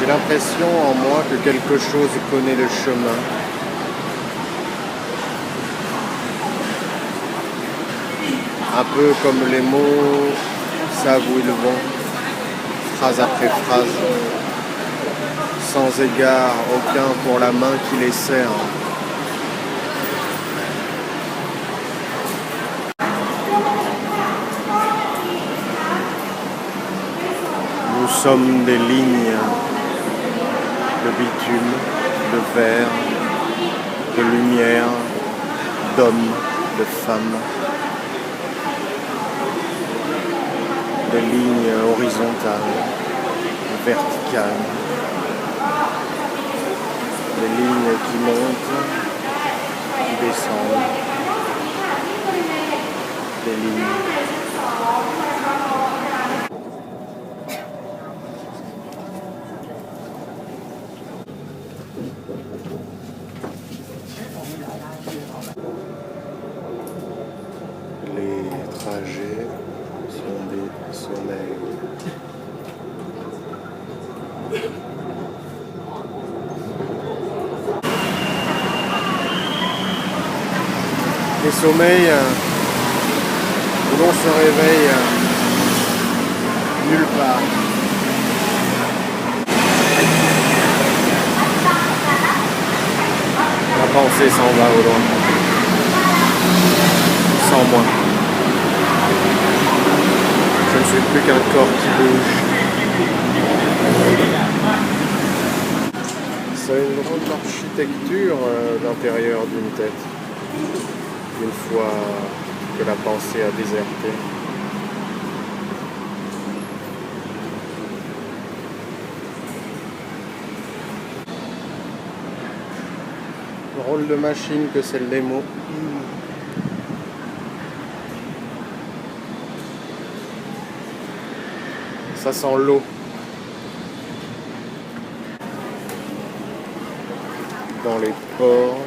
J'ai l'impression en moi que quelque chose connaît le chemin. Un peu comme les mots savent où ils vont, phrase après phrase, sans égard aucun pour la main qui les serre. Nous sommes des lignes de bitume, de verre, de lumière, d'hommes, de femmes. Des lignes horizontales, verticales, des lignes qui montent, qui descendent, des lignes. Les trajets sont des soleils. Des sommeils où l'on se réveille nulle part. La pensée s'en va au loin, sans moi. Je ne suis plus qu'un corps qui bouge. C'est une grande architecture l'intérieur d'une tête, une fois que la pensée a déserté. Drôle de machine que celle des mots. Ça sent l'eau. Dans les pores,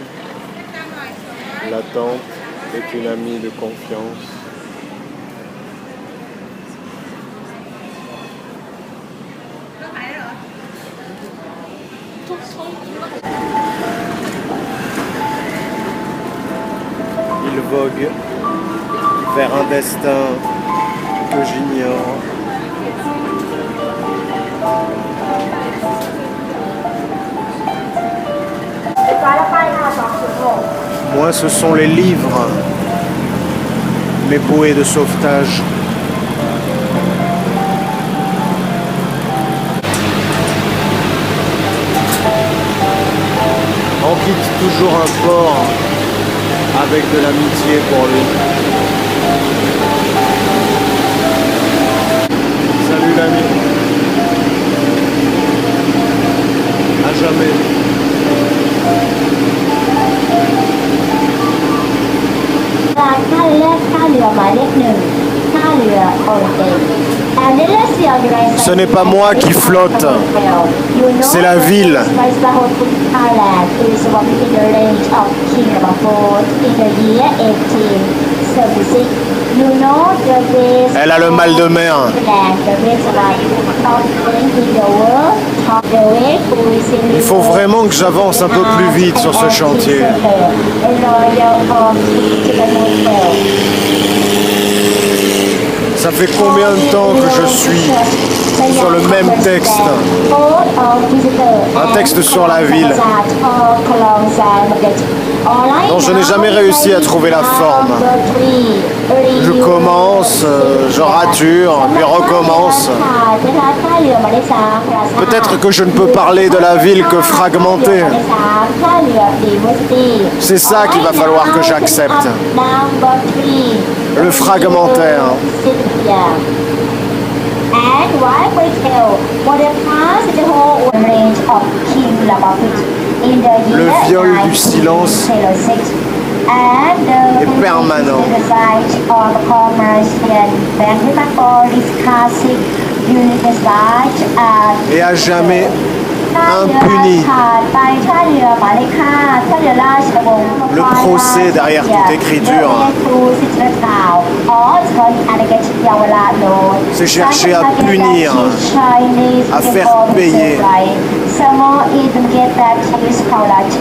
l'attente est une amie de confiance. Il vogue vers un destin que j'ignore. Moi, ce sont les livres, mes bouées de sauvetage. On quitte toujours un port avec de l'amitié pour lui. Salut l'ami. À jamais. Ce n'est pas moi qui flotte, c'est la ville. Elle a le mal de mer. Il faut vraiment que j'avance un peu plus vite sur ce chantier. Ça fait combien de temps que je suis sur le même texte? Un texte sur la ville, dont je n'ai jamais réussi à trouver la forme. Je commence, je rature, puis recommence. Peut-être que je ne peux parler de la ville que fragmentée. C'est ça qu'il va falloir que j'accepte. Le fragmentaire. Le viol du silence est permanent. Et à jamais impuni. Le procès derrière toute écriture, c'est chercher à punir, à faire payer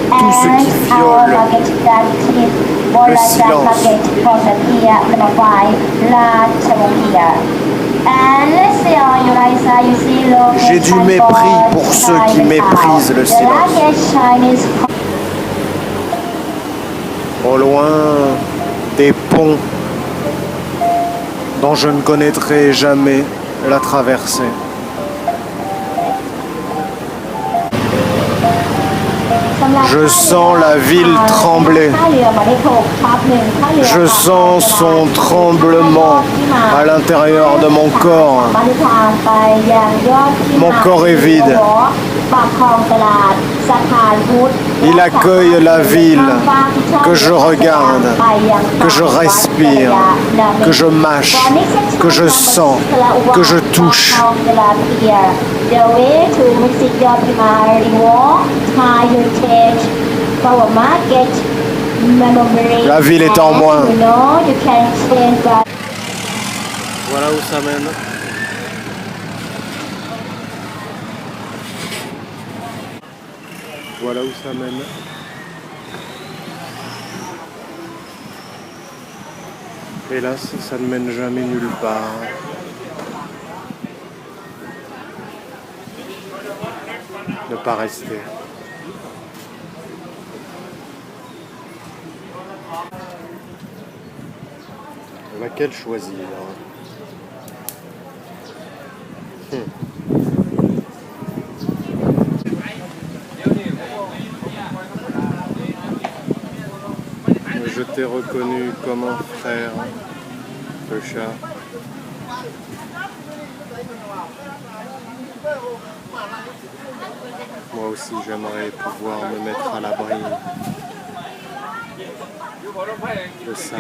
tout ce qui viole le silence. J'ai du mépris pour ceux qui méprisent le silence. Au loin, des ponts dont je ne connaîtrai jamais la traversée. Je sens la ville trembler. Je sens son tremblement à l'intérieur de mon corps. Mon corps est vide. Il accueille la ville que je regarde, que je respire, que je mâche, que je sens, que je touche. La ville est en moi. Voilà où ça mène. Voilà où ça mène. Hélas, ça ne mène jamais nulle part. Ne pas rester. Laquelle choisir? Je t'ai reconnu comme un frère, le chat. Moi aussi, j'aimerais pouvoir me mettre à l'abri de ça.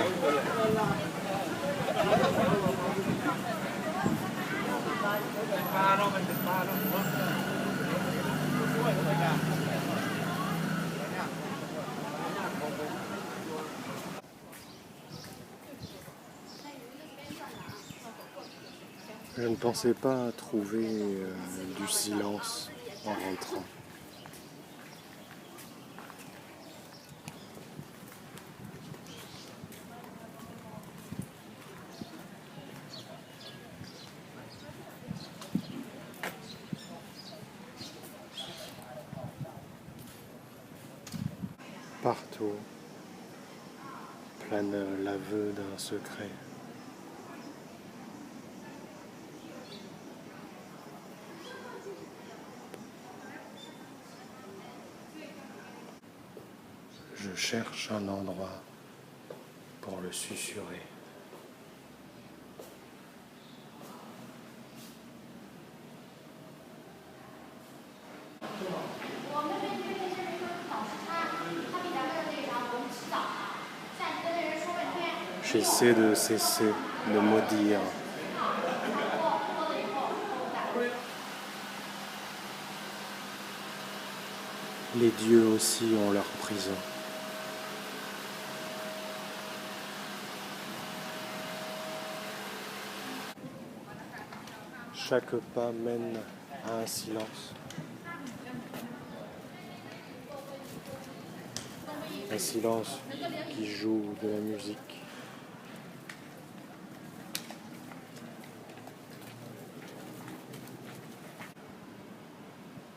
Je ne pensais pas trouver du silence en rentrant. Partout plane l'aveu d'un secret. Je cherche un endroit pour le susurrer. J'essaie de cesser de maudire. Les dieux aussi ont leur prison. Chaque pas mène à un silence. Un silence qui joue de la musique.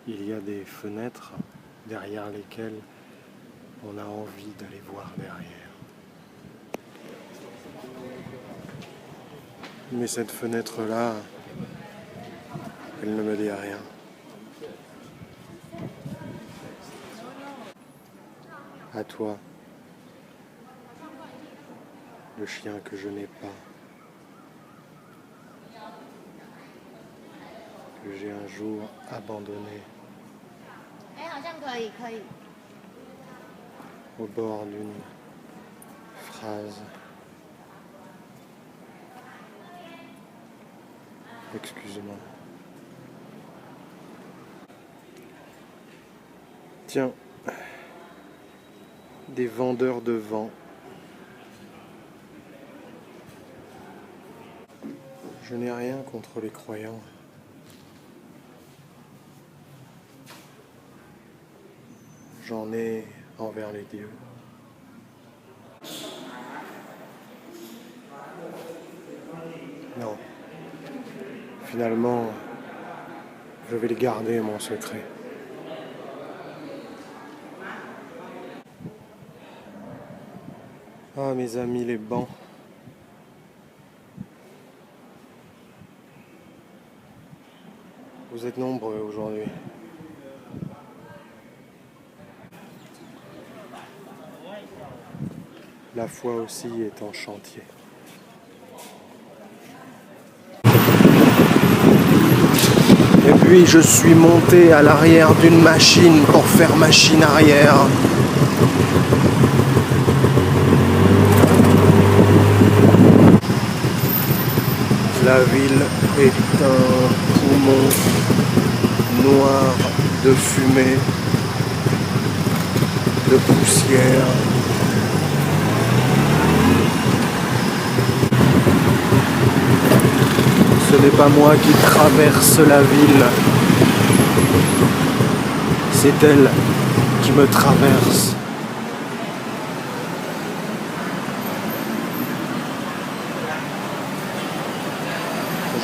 Il y a des fenêtres derrière lesquelles on a envie d'aller voir derrière. Mais cette fenêtre-là, elle ne me dit rien. À toi, le chien que je n'ai pas, que j'ai un jour abandonné au bord d'une phrase. Excuse-moi. Tiens, des vendeurs de vent. Je n'ai rien contre les croyants. J'en ai envers les dieux. Non. Finalement, je vais les garder, mon secret. Ah, mes amis, les bancs. Vous êtes nombreux aujourd'hui. La foi aussi est en chantier. Et puis je suis monté à l'arrière d'une machine pour faire machine arrière. La ville est un poumon noir de fumée, de poussière. Ce n'est pas moi qui traverse la ville, c'est elle qui me traverse.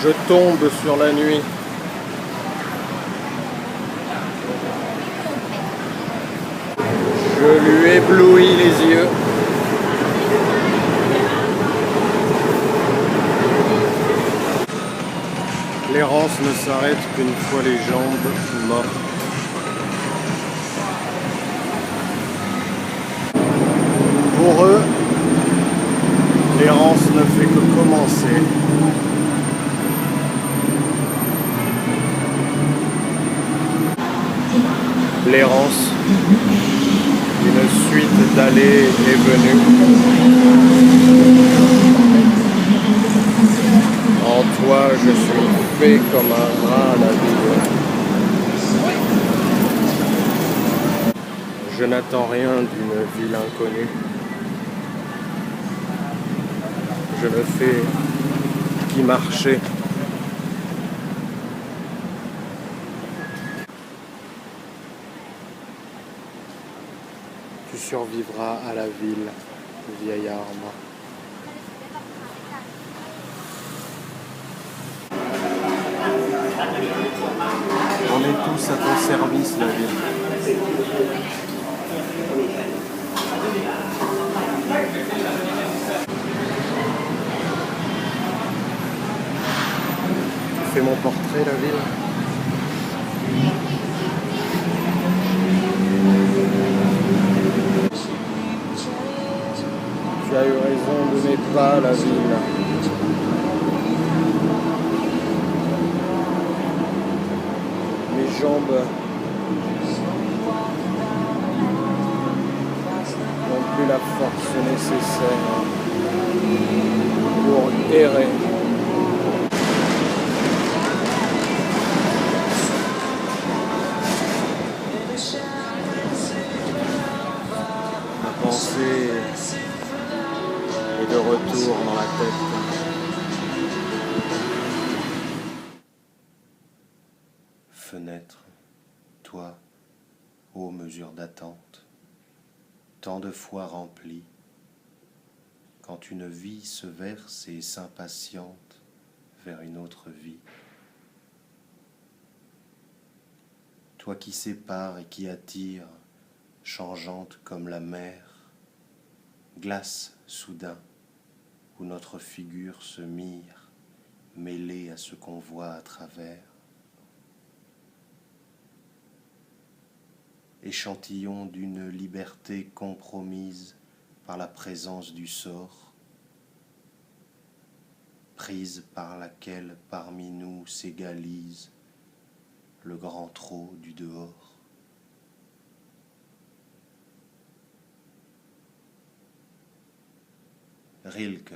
Je tombe sur la nuit. Je lui éblouis les yeux. L'errance ne s'arrête qu'une fois les jambes mortes. Pour eux, l'errance ne fait que commencer. L'errance, une suite d'allées et venues. En toi, je suis fait comme un rat à la vie. Je n'attends rien d'une ville inconnue. Je ne fais qu'y marcher. Tu survivras à la ville, vieillard. On est tous à ton service, la ville. Tu fais mon portrait, la ville. Tu as eu raison de n'aimer pas la ville. Mes jambes n'ont plus la force nécessaire pour errer. Ma pensée est de retour dans la tête. Fenêtre, toi, ô mesure d'attente, tant de fois remplie, quand une vie se verse et s'impatiente vers une autre vie. Toi qui sépares et qui attires, changeante comme la mer, glace soudain, où notre figure se mire, mêlée à ce qu'on voit à travers. Échantillon d'une liberté compromise par la présence du sort, prise par laquelle parmi nous s'égalise le grand trot du dehors. Rilke.